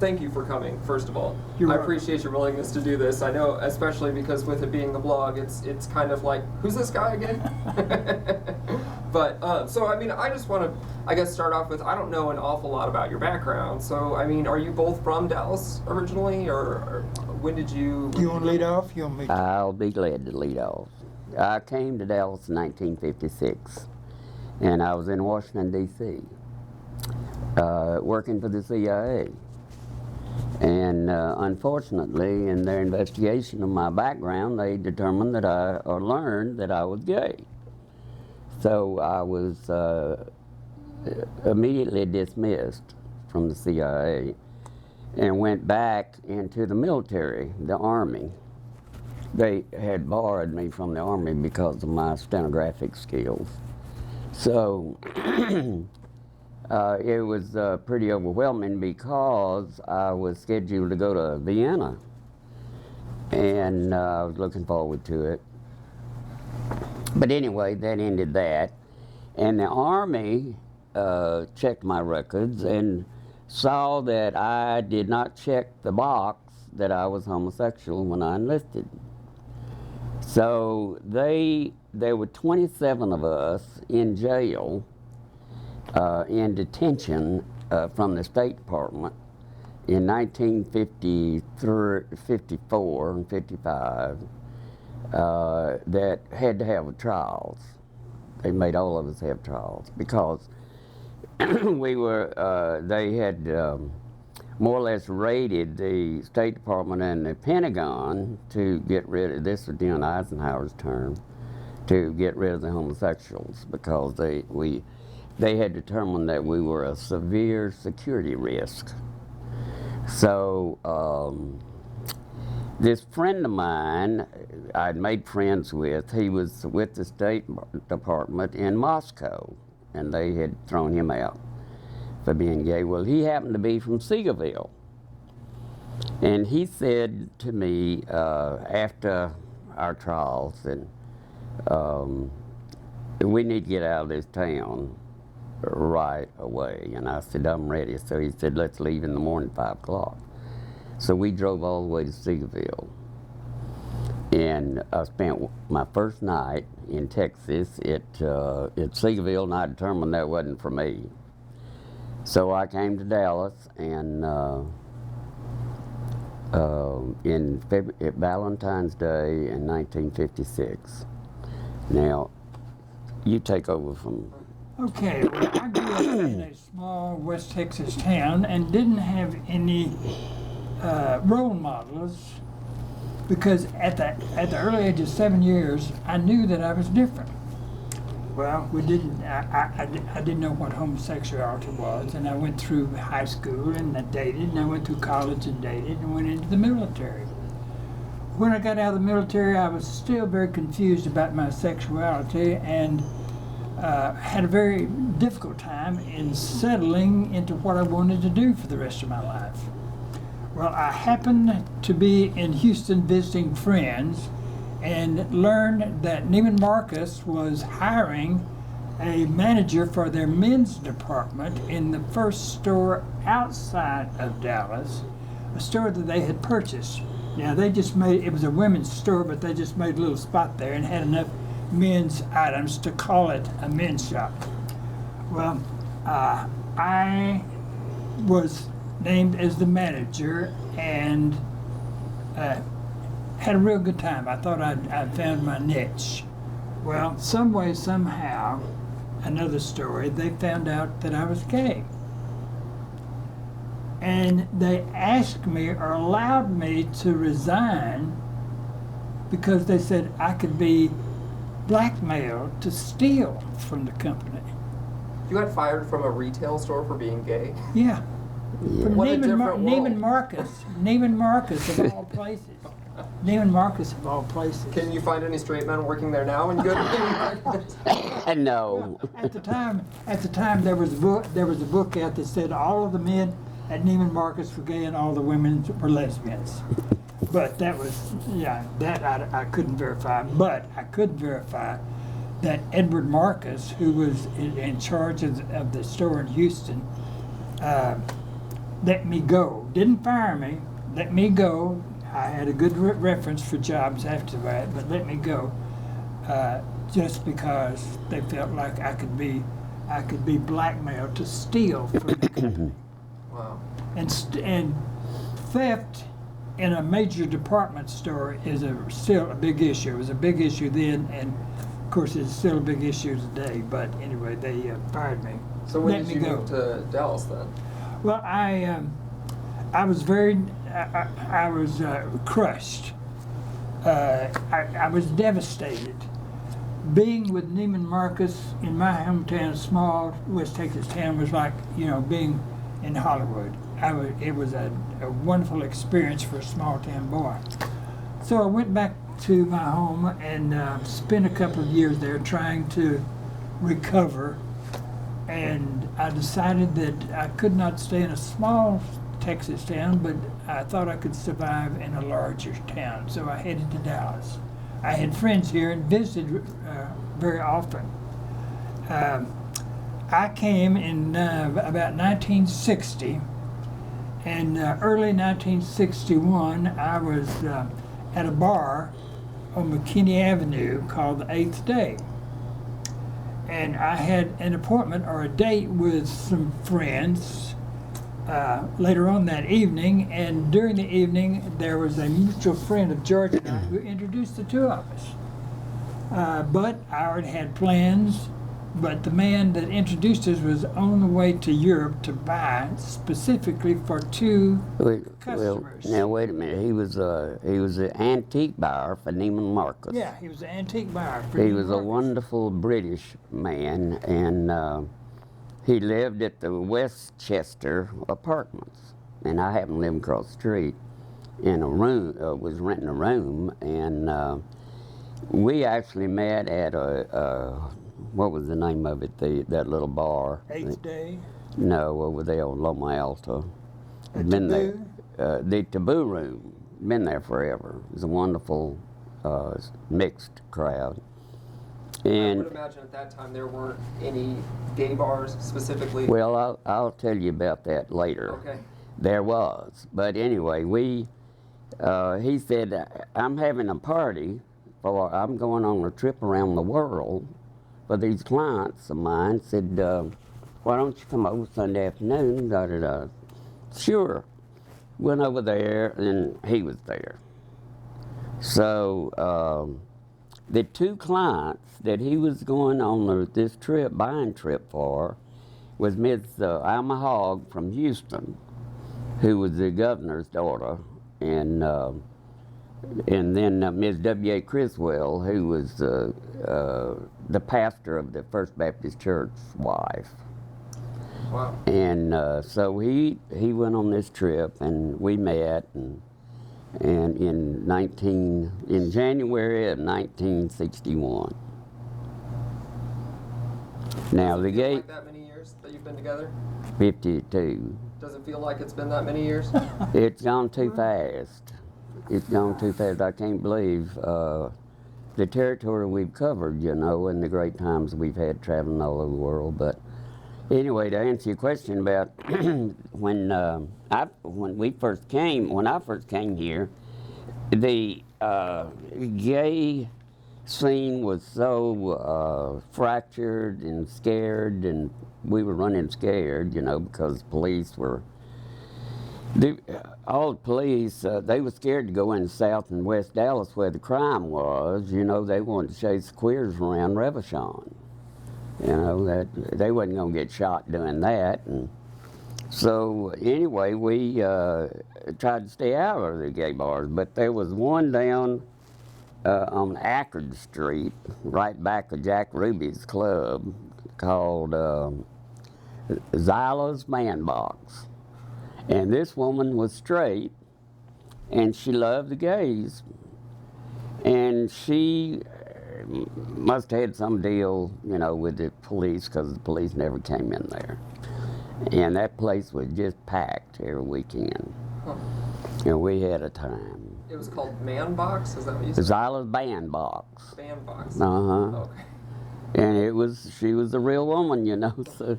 Thank you for coming, first of all. You're I welcome. appreciate your willingness to do this. I know, especially because with it being a blog, it's kind of like, who's this guy again? But, so, I mean, I just want to, I guess, start off with, I don't know an awful lot about your background. So, I mean, are you both from Dallas originally, or when did you... You want to lead off? You want me to? I'll be glad to lead off. I came to Dallas in 1956, and I was in Washington, D.C., working for the CIA. And unfortunately, in their investigation of my background, they determined that or learned that I was gay. So I was immediately dismissed from the CIA and went back into the military, the Army. They had borrowed me from the Army because of my stenographic skills. So it was pretty overwhelming because I was scheduled to go to Vienna, and I was looking forward to it. But anyway, that ended that. And the Army checked my records and saw that I did not check the box that I was homosexual when I enlisted. So there were 27 of us in jail, in detention from the State Department in 1953, 54 and 55 that had to have trials. They made all of us have trials because we were, they had more or less raided the State Department and the Pentagon to get rid of, this was during Eisenhower's term, to get rid of the homosexuals because they had determined that we were a severe security risk. So this friend of mine I'd made friends with, he was with the State Department in Moscow, and they had thrown him out for being gay. Well, he happened to be from Seagoville. And he said to me after our trials that we need to get out of this town right away. And I said, I'm ready. So he said, let's leave in the morning, 5 o'clock. So we drove all the way to Seagoville. And I spent my first night in Texas at Seagoville, and I determined that wasn't for me. So I came to Dallas, and at Valentine's Day in 1956. Now, you take over from... Okay, well, I grew up in a small West Texas town and didn't have any role models because at the early age of 7 years, I knew that I was different. Well, we didn't. I didn't know what homosexuality was, and I went through high school and I dated, and I went through college and dated, and went into the military. When I got out of the military, I was still very confused about my sexuality and had a very difficult time in settling into what I wanted to do for the rest of my life. Well, I happened to be in Houston visiting friends and learned that Neiman Marcus was hiring a manager for their men's department in the first store outside of Dallas, a store that they had purchased. Now, they just made, it was a women's store, but they just made a little spot there and had enough men's items to call it a men's shop. Well, I was named as the manager and had a real good time. I thought I'd found my niche. Well, some way, somehow, another story, they found out that I was gay. And they asked me or allowed me to resign because they said I could be blackmailed to steal from the company. You got fired from a retail store for being gay? Yeah. From What a different world. Neiman Marcus of all places. Neiman Marcus of all places. Can you find any straight men working there now when you go to Neiman Marcus? No. Well, at the time there was a book out that said all of the men at Neiman Marcus were gay and all the women were lesbians. But that was, yeah, that I couldn't verify. But I could verify that Edward Marcus, who was in charge of the store in Houston, let me go. Didn't fire me, let me go. I had a good reference for jobs after that, but let me go, just because they felt like I could be blackmailed to steal from the company. Wow. And theft in a major department store is still a big issue. It was a big issue then, and of course it's still a big issue today. But anyway, they fired me. So when Let did you me go. move to Dallas then? Well, I was I was crushed. I was devastated. Being with Neiman Marcus in my hometown, small West Texas town, was like, you know, being in Hollywood. It was a wonderful experience for a small town boy. So I went back to my home and spent a couple of years there trying to recover. And I decided that I could not stay in a small Texas town, but I thought I could survive in a larger town. So I headed to Dallas. I had friends here and visited very often. I came in about 1960, and early 1961 I was at a bar on McKinney Avenue called the Eighth Day. And I had an appointment or a date with some friends later on that evening, and during the evening there was a mutual friend of George and I who introduced the two of us. But I already had plans, but the man that introduced us was on the way to Europe to buy specifically for two customers. Now wait a minute. He was an antique buyer for Neiman Marcus. Yeah, he was an antique buyer for He Neiman was a Marcus. wonderful British man, and he lived at the Westchester Apartments, and I happened to live across the street in a room. Was renting a room, and we actually met at what was the name of it? That little bar. Eighth Day. No, over there on Loma Alta. A Been Taboo? there. The Taboo Room. Been there forever. It was a wonderful mixed crowd. I And would imagine at that time there weren't any gay bars specifically. well, I'll tell you about that later. Okay. There was, but anyway, he said, I'm having a party, I'm going on a trip around the world for these clients of mine. Said, why don't you come over Sunday afternoon? Da, da, da. Sure. Went over there, and he was there. So the two clients that he was going on this buying trip for, was Miss Alma Hogg from Houston, who was the governor's daughter, and then Ms. W.A. Criswell, who was the pastor of the First Baptist Church wife. Wow. And so he went on this trip, and we met, and in January of 1961. Now the Does it feel gate, like that many years that you've been together? 52. Does it feel like it's been that many years? It's gone too fast. It's gone too fast. I can't believe the territory we've covered, you know, and the great times we've had traveling all over the world. But anyway, to answer your question about when I first came here, the gay scene was so fractured and scared, and we were running scared, you know, because police were. All the police, they were scared to go in South and West Dallas where the crime was. You know, they wanted to chase queers around Revachon. You know, that they wasn't going to get shot doing that. And so anyway, we tried to stay out of the gay bars, but there was one down on Ackard Street, right back of Jack Ruby's club, called Zyla's Bandbox. And this woman was straight, and she loved the gays. And she must have had some deal, you know, with the police, because the police never came in there. And that place was just packed every weekend. Huh. And we had a time. It was called Man Box? Is that what you said? Zyla's Bandbox. Bandbox. Uh-huh. Okay. And she was the real woman, you know. So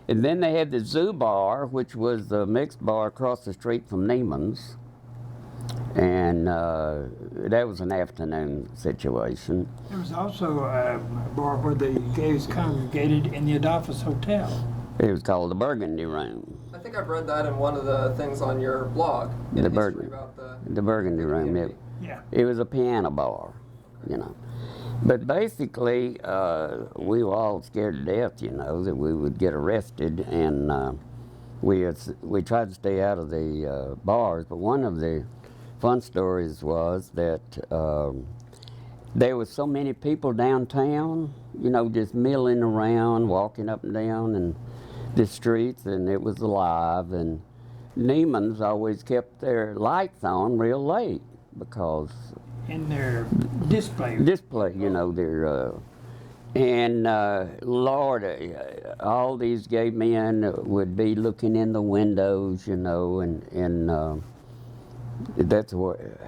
And then they had the Zoo Bar, which was the mixed bar across the street from Neiman's. And that was an afternoon situation. There was also a bar where the gays congregated in the Adolphus Hotel. It was called the Burgundy Room. I think I've read that in one of the things on your blog. In The history Burgundy, about the Burgundy Room. community. Yeah. It was a piano bar, you know. But basically, we were all scared to death, you know, that we would get arrested, and we tried to stay out of the bars. But one of the fun stories was that there was so many people downtown, you know, just milling around, walking up and down and the streets, and it was alive. And Neiman's always kept their lights on real late because In their display. you know, their and Lord, all these gay men would be looking in the windows, you know, and that's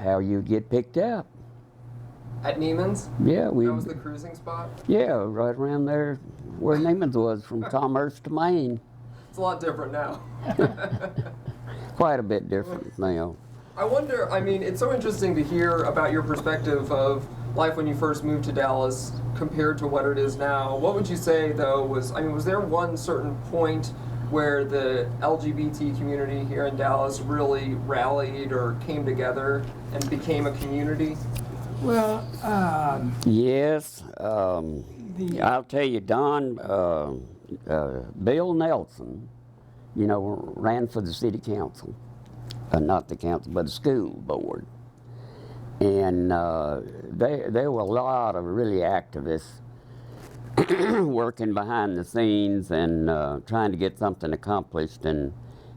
how you get picked up. At Neiman's? Yeah, That was the cruising spot? yeah, right around there where Neiman's was, from Commerce to Maine. It's a lot different now. Quite a bit different now. I wonder, I mean, it's so interesting to hear about your perspective of life when you first moved to Dallas compared to what it is now. What would you say, though, was there one certain point where the LGBT community here in Dallas really rallied or came together and became a community? Well, Yes, I'll tell you, Don, Bill Nelson, you know, ran for the city council. Not the council, but the school board. And there were a lot of really activists working behind the scenes and trying to get something accomplished. And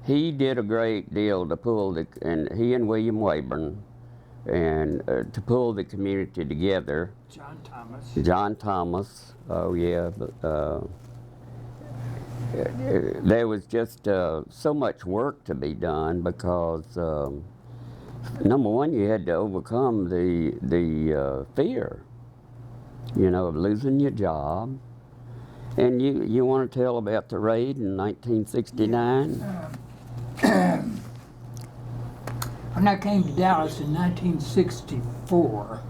he did a great deal to pull and he and William Wayburn, and to pull the community together. John Thomas, oh yeah. There was just so much work to be done because, number one, you had to overcome the fear, you know, of losing your job. And you want to tell about the raid in 1969? when I came to Dallas in 1964,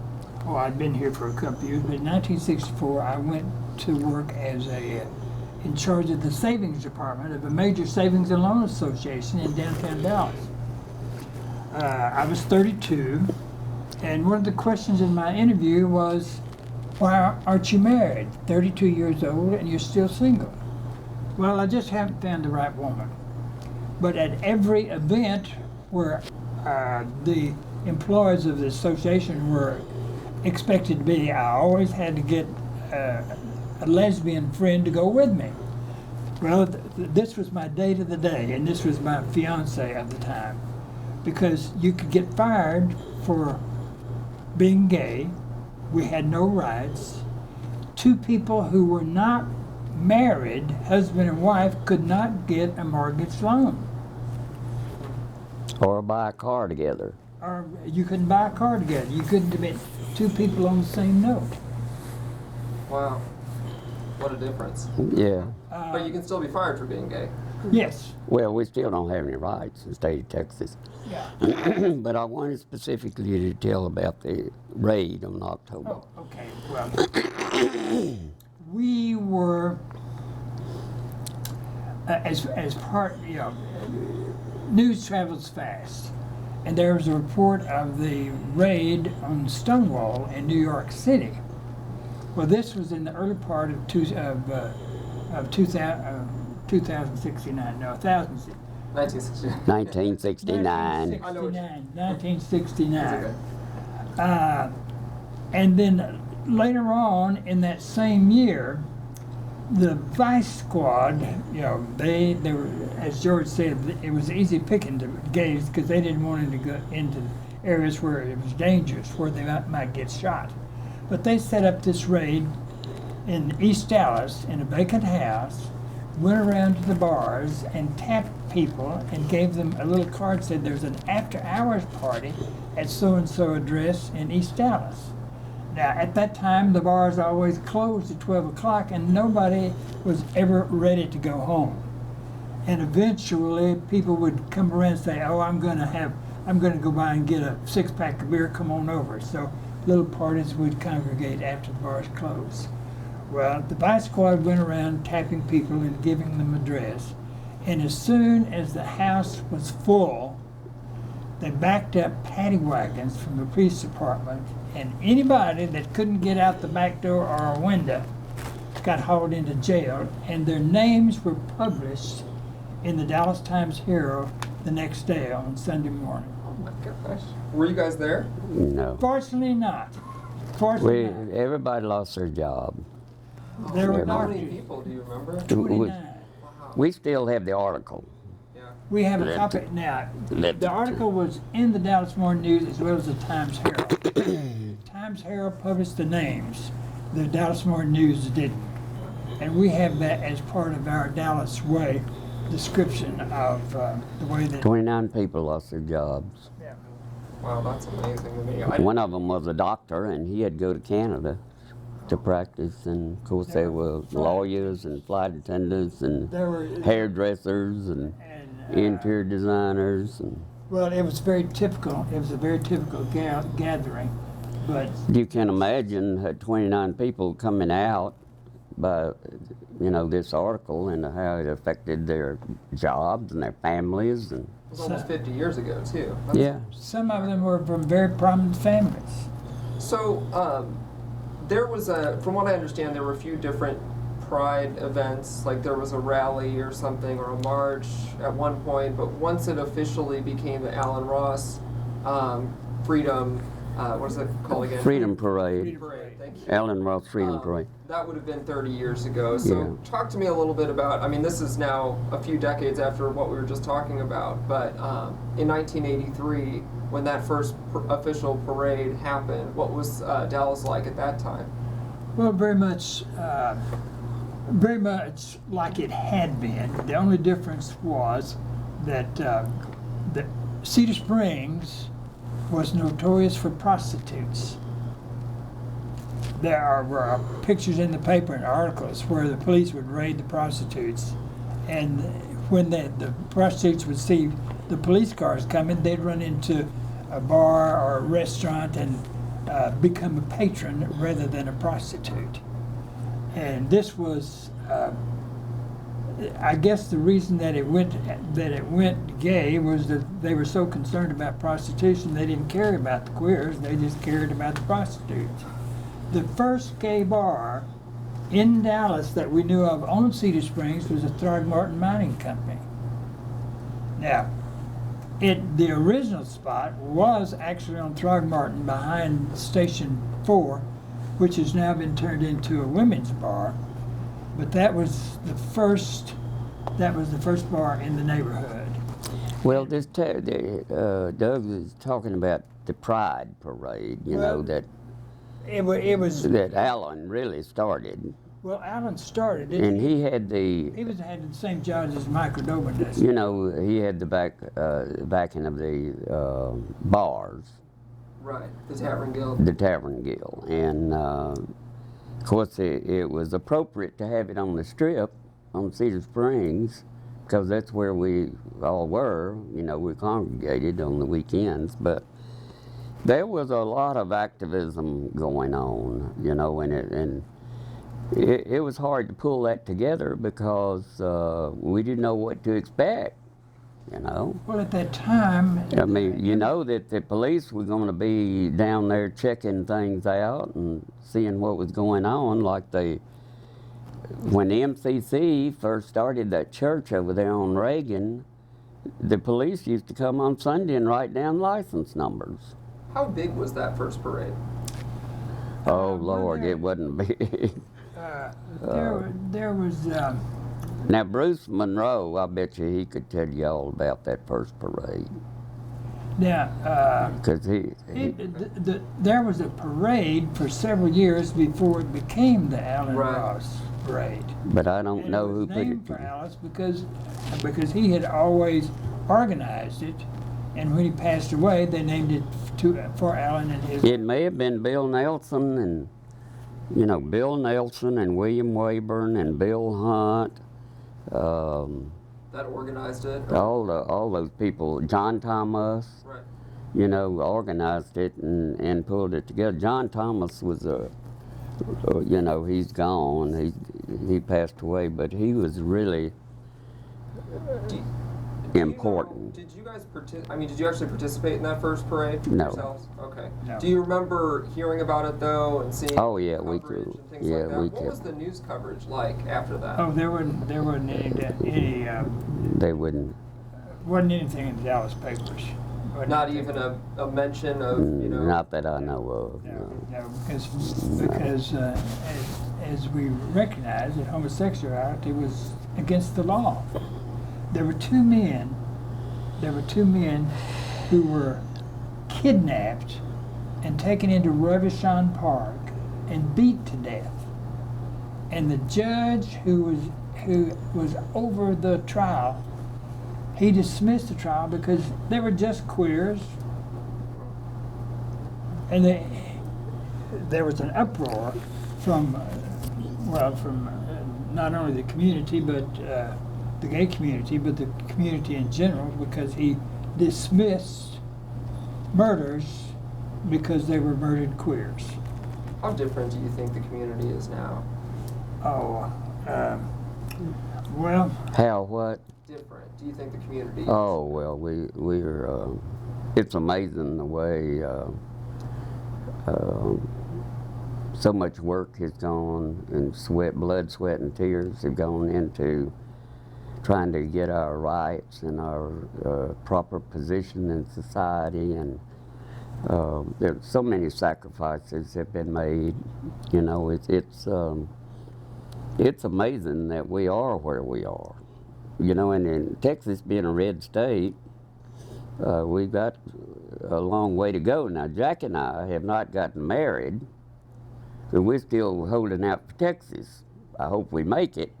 oh, I'd been here for a couple of years, but in 1964 I went to work as in charge of the savings department of a major savings and loan association in downtown Dallas. I was 32, and one of the questions in my interview was, why aren't you married? 32 years old and you're still single. Well, I just haven't found the right woman. But at every event where the employees of the association were expected to be, I always had to get a lesbian friend to go with me. Well, this was my date of the day, and this was my fiance at the time, because you could get fired for being gay. We had no rights. Two people who were not married, husband and wife, could not get a mortgage loan. Or buy a car together. Or you couldn't buy a car together. You couldn't commit two people on the same note. Wow. What a difference. Yeah. But you can still be fired for being gay. Yes. Well, we still don't have any rights in the state of Texas. Yeah. But I wanted specifically to tell about the raid on October. Oh, okay. Well, we were as part, you know, news travels fast, and there was a report of the raid on Stonewall in New York City. Well, this was in the early part of 2069. No, 1969. 1969. And then later on in that same year, the Vice Squad, you know, they were, as George said, it was easy picking to gays because they didn't want them to go into areas where it was dangerous, where they might get shot. But they set up this raid in East Dallas in a vacant house, went around to the bars and tapped people and gave them a little card, said there's an after-hours party at so-and-so address in East Dallas. Now, at that time, the bars always closed at 12 o'clock and nobody was ever ready to go home. and eventually people would come around and say, "Oh, I'm going to go by and get a 6-pack of beer. Come on over." So little parties would congregate after the bars closed. Well, the Vice Squad went around tapping people and giving them address, and as soon as the house was full, they backed up paddy wagons from the police department, and anybody that couldn't get out the back door or a window got hauled into jail, and their names were published in the Dallas Times-Herald the next day on Sunday morning. Oh my gosh. Were you guys there? No. Fortunately not. Fortunately not. Everybody lost their job. There were How many doctors. people do you remember? 29. Wow. We still have the article. Yeah. We have a Let copy the- now. let The the- article was in the Dallas Morning News as well as the Times-Herald. Times-Herald published the names. The Dallas Morning News didn't. And we have that as part of our Dallas Way description of the way that. 29 people lost their jobs. Yeah. Wow, that's amazing to me. One of them was a doctor, and he had to go to Canada to practice. And of course, there were lawyers and flight attendants and There were hairdressers and interior designers. And well, it was very typical. It was a very typical gathering, but you can imagine 29 people coming out by, this article and how it affected their jobs and their families. And It was almost 50 years ago, too. yeah, some of them were from very prominent families. So, there was from what I understand, there were a few different pride events, like there was a rally or something, or a march at one point, but once it officially became the Alan Ross Freedom, what is it called again? Freedom Parade. Freedom Parade, thank you. Alan Ross Freedom Parade. That would have been 30 years ago. So Yeah. talk to me a little bit about, this is now a few decades after what we were just talking about, but in 1983, when that first official parade happened, what was Dallas like at that time? Well, very much like it had been. The only difference was that Cedar Springs was notorious for prostitutes. There were pictures in the paper and articles where the police would raid the prostitutes, and when the prostitutes would see the police cars coming, they'd run into a bar or a restaurant and become a patron rather than a prostitute. And this was, I guess, the reason that it went gay was that they were so concerned about prostitution they didn't care about the queers; they just cared about the prostitutes. The first gay bar in Dallas that we knew of on Cedar Springs was the Throgmorton Mining Company. Now, the original spot was actually on Throgmorton behind Station 4, which has now been turned into a women's bar. But that was the first bar in the neighborhood. Well, Doug was talking about the Pride Parade, that It was Alan really started. well, Alan started it. And he had He had the same jobs as Michael Dobin does. he had the backing of the bars, Right, the Tavern Guild. the Tavern Guild. And of course, it was appropriate to have it on the Strip, on Cedar Springs, because that's where we all were. We congregated on the weekends. But there was a lot of activism going on, and it was hard to pull that together because we didn't know what to expect, Well, at that time, that the police were going to be down there checking things out and seeing what was going on, like when the MCC first started that church over there on Reagan, the police used to come on Sunday and write down license numbers. How big was that first parade? Oh, Lord, it wasn't big. there was Now, Bruce Monroe, I bet you he could tell you all about that first parade. now Because there was a parade for several years before it became the Alan Right. Ross Parade. but I don't And know it who was put it named for together. Alice because he had always organized it, and when he passed away, they named it for Alan and his. It may have been Bill Nelson and, Bill Nelson and William Wayburn and Bill Hunt. that organized it. All those people, John Thomas, Right. you know, organized it and pulled it together. John Thomas was you know, he's gone. He passed away, but he was really important. Did you guys did you actually participate in that first parade No. yourselves? Okay. No. Do you remember hearing about it though and seeing Oh, yeah, we coverage could. and things Yeah, like that? we What could. was the news coverage like after that? Oh, there wasn't any They wouldn't. wasn't anything in the Dallas papers. Wasn't Not anything. even a mention of, you know. Not that I know of. No, No. no, because as we recognize that homosexuality was against the law. There were two men who were kidnapped and taken into Revachon Park and beat to death. And the judge who was over the trial, he dismissed the trial because they were just queers. And there was an uproar from not only the community, but the gay community, but the community in general, because he dismissed murders because they were murdered queers. How different do you think the community is now? Oh, well, How, what? Different. Do you think the community? Oh, well, we're, it's amazing the way so much work has gone, and blood, sweat, and tears have gone into trying to get our rights and our proper position in society, and there's so many sacrifices have been made. You know, it's amazing that we are where we are. You know, and in Texas being a red state, we've got a long way to go. Now, Jack and I have not gotten married, so we're still holding out for Texas. I hope we make it.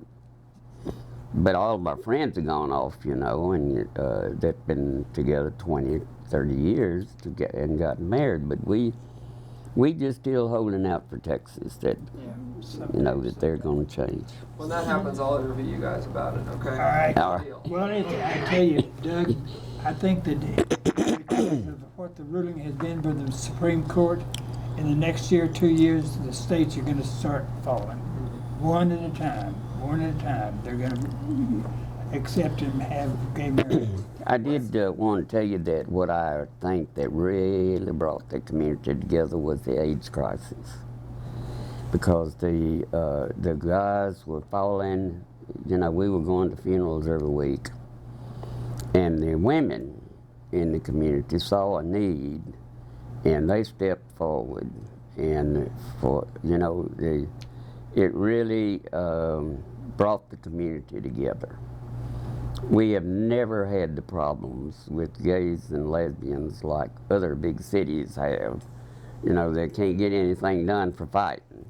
But all of our friends have gone off, you know, and they've been together 20, 30 years and gotten married. But we just still holding out for Texas that, you know, that they're going to change. When that happens, I'll interview you guys about it, okay? all right. All right. Deal. Well, I tell you, Doug, I think that because of what the ruling has been by the Supreme Court, in the next year, 2 years, the states are going to start falling, one at a time. They're going to accept and have gay marriage. I did want to tell you that what I think that really brought the community together was the AIDS crisis, because the guys were falling. You know, we were going to funerals every week, and the women in the community saw a need, and they stepped forward, and it really brought the community together. We have never had the problems with gays and lesbians like other big cities have. You know, they can't get anything done for fighting.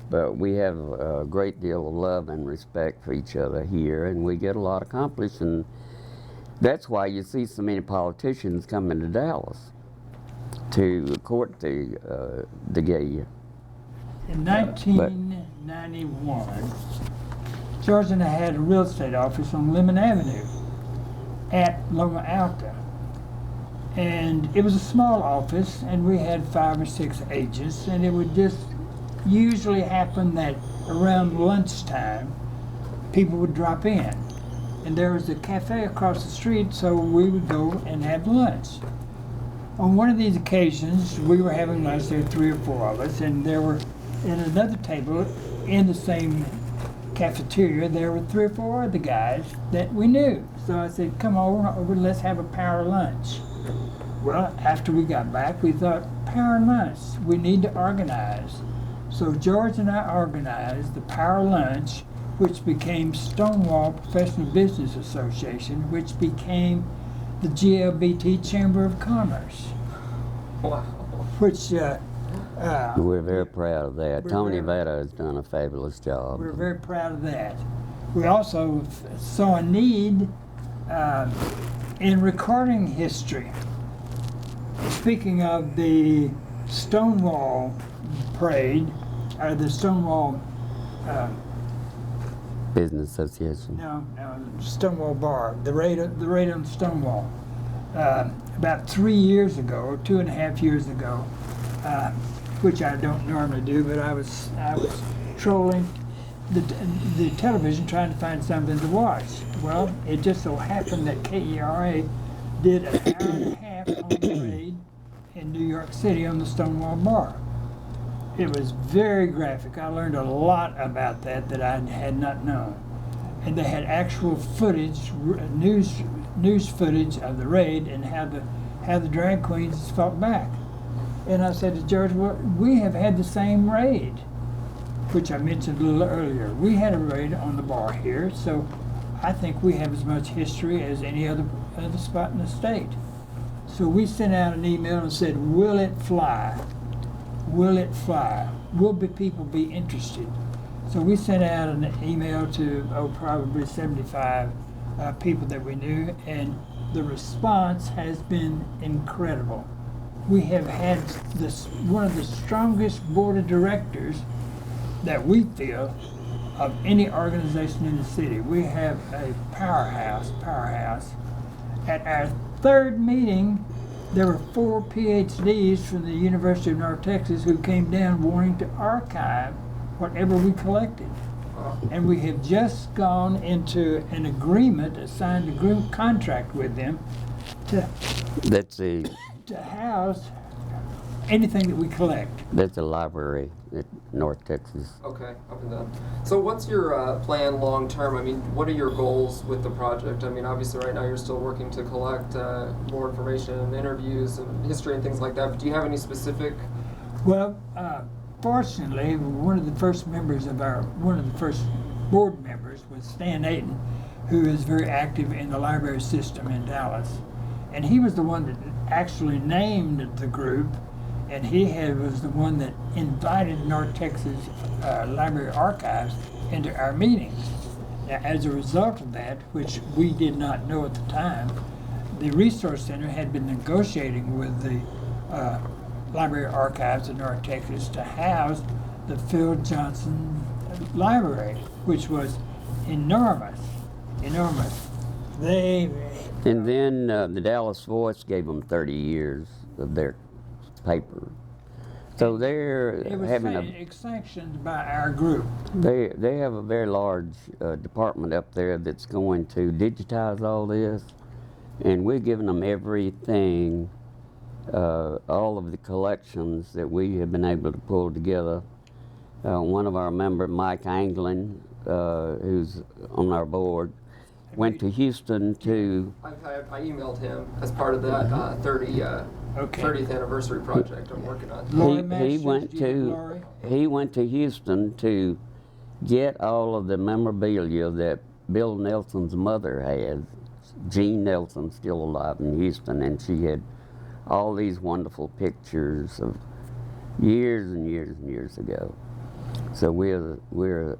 But we have a great deal of love and respect for each other here, and we get a lot accomplished, and that's why you see so many politicians coming to Dallas to court the gay. In 1991, George and I had a real estate office on Lemon Avenue at Loma Alta. And it was a small office, and we had 5 or 6 agents, and it would just usually happen that around lunchtime, people would drop in. And there was a cafe across the street, so we would go and have lunch. On one of these occasions, we were having lunch, there were 3 or 4 of us, and there were, in another table in the same cafeteria, there were 3 or 4 other guys that we knew. So I said, come over, let's have a power lunch. Well, after we got back, we thought, power lunch, we need to organize. So George and I organized the power lunch, which became Stonewall Professional Business Association, which became the GLBT Chamber of Commerce. Wow. Which We're very proud of that. We're Tony very- Vetta has done a fabulous job. we're very proud of that. We also saw a need in recording history. Speaking of the Stonewall parade, or the Stonewall Business Association. No, Stonewall Bar, the raid on Stonewall. About 3 years ago, or 2.5 years ago, which I don't normally do, but I was trolling the television trying to find something to watch. Well, it just so happened that KERA did an hour and a half on the raid in New York City on the Stonewall Bar. It was very graphic. I learned a lot about that I had not known. And they had actual footage, news footage of the raid and how the drag queens fought back. And I said to George, well, we have had the same raid, which I mentioned a little earlier. We had a raid on the bar here, so I think we have as much history as any other spot in the state. So we sent out an email and said, will it fly? Will it fly? Will people be interested? So we sent out an email to probably 75 people that we knew, and the response has been incredible. We have had one of the strongest board of directors that we feel of any organization in the city. We have a powerhouse. At our third meeting, there were 4 PhDs from the University of North Texas who came down wanting to archive whatever we collected. And we have just gone into an agreement, a signed agreement contract with them to house anything that we collect. That's a library at North Texas. Okay, up and down. So what's your plan long term? I mean, what are your goals with the project? I mean, obviously right now you're still working to collect more information and interviews and history and things like that, but do you have any specific? Well, fortunately, one of the first board members was Stan Ayton, who is very active in the library system in Dallas. And he was the one that actually named the group, and he was the one that invited North Texas Library Archives into our meetings. Now, as a result of that, which we did not know at the time, the Resource Center had been negotiating with the Library Archives of North Texas to house the Phil Johnson Library, which was enormous. And then the Dallas Voice gave them 30 years of their paper. So they're having it's sanctioned by our group. They have a very large department up there that's going to digitize all this, and we're giving them everything, all of the collections that we have been able to pull together. One of our members, Mike Anglin, who's on our board, went to Houston to... I emailed him as part of that 30th anniversary project I'm working on. He went to Houston to get all of the memorabilia that Bill Nelson's mother had. Jean Nelson, still alive in Houston, and she had all these wonderful pictures of years and years and years ago. So we're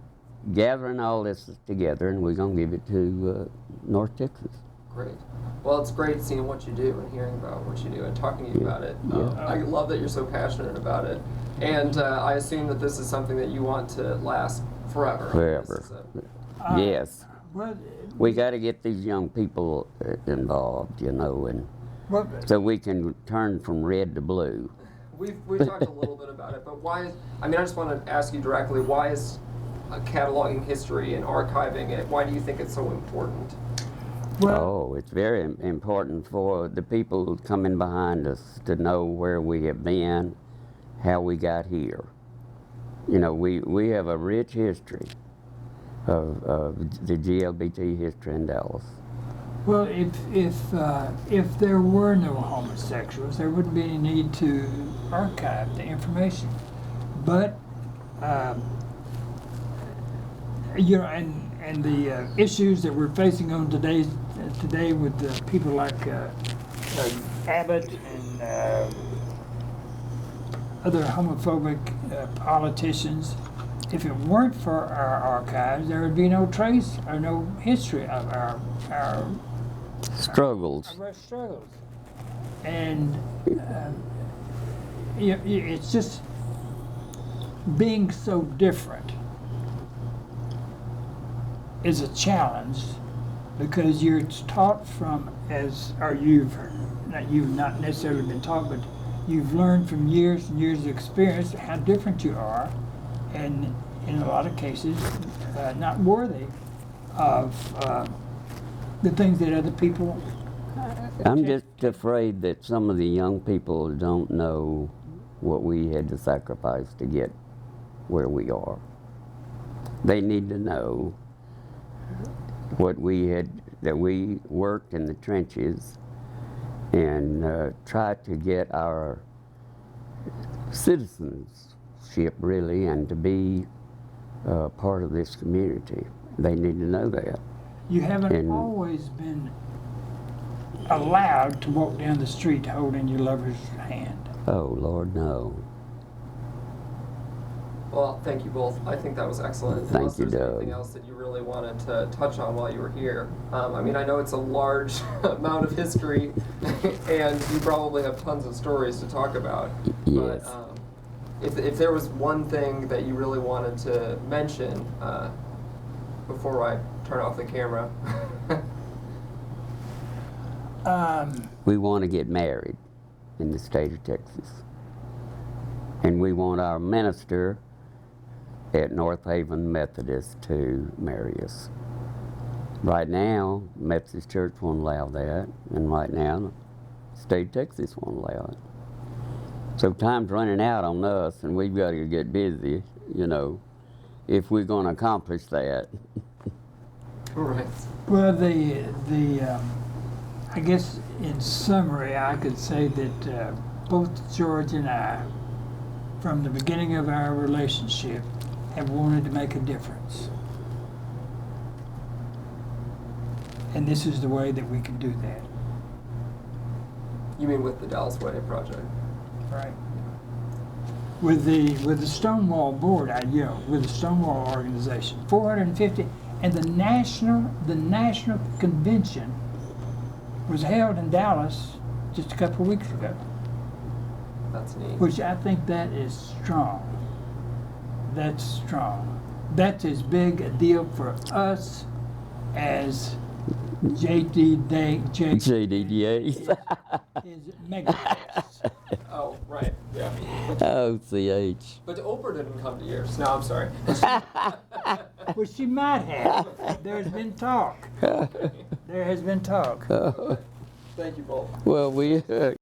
gathering all this together, and we're going to give it to North Texas. Great. Well, it's great seeing what you do and hearing about what you do and talking to you about it. I love that you're so passionate about it. And I assume that this is something that you want to last forever. Forever. Yes. We got to get these young people involved, you know, and so we can turn from red to blue. We've talked a little bit about it, but why I just want to ask you directly, why is cataloging history and archiving it, why do you think it's so important? Well, it's very important for the people coming behind us to know where we have been, how we got here. You know, we have a rich history of the LGBT history in Dallas. Well, if there were no homosexuals, there wouldn't be any need to archive the information. But you know, and the issues that we're facing on today with people like Abbott and other homophobic politicians, if it weren't for our archives, there would be no trace or no history of our struggles. And it's just being so different. is a challenge because you're taught from you've not necessarily been taught, but you've learned from years and years of experience how different you are, and in a lot of cases, not worthy of the things that other people. I'm just afraid that some of the young people don't know what we had to sacrifice to get where we are. They need to know what that we worked in the trenches and tried to get our citizenship really and to be part of this community. They need to know that. You haven't always been allowed to walk down the street holding your lover's hand. Oh, Lord, no. Well, thank you both. I think that was excellent. Thank Unless you, there's Doug. anything else that you really wanted to touch on while you were here. I mean, I know it's a large amount of history, and you probably have tons of stories to talk about. Yes. But if there was one thing that you really wanted to mention before I turn off the camera. We want to get married in the state of Texas. And we want our minister at North Haven Methodist to marry us. Right now, Methodist Church won't allow that, and right now, the state of Texas won't allow it. So time's running out on us, and we've got to get busy, you know, if we're going to accomplish that. Right. Well, I guess in summary, I could say that both George and I, from the beginning of our relationship, have wanted to make a difference. And this is the way that we can do that. You mean with the Dallas Wedding Project? Right. With the Stonewall Board, with the Stonewall organization, 450, and the national convention was held in Dallas just a couple of weeks ago. That's neat. Which I think that is strong. That's strong. That's as big a deal for us as JDDA JDDA. is Megadeth. Oh, right. Yeah. Oh, CH. But Oprah didn't come to yours. No, I'm sorry. Well, she might have. There's been talk. There has been talk. Thank you both. Well, we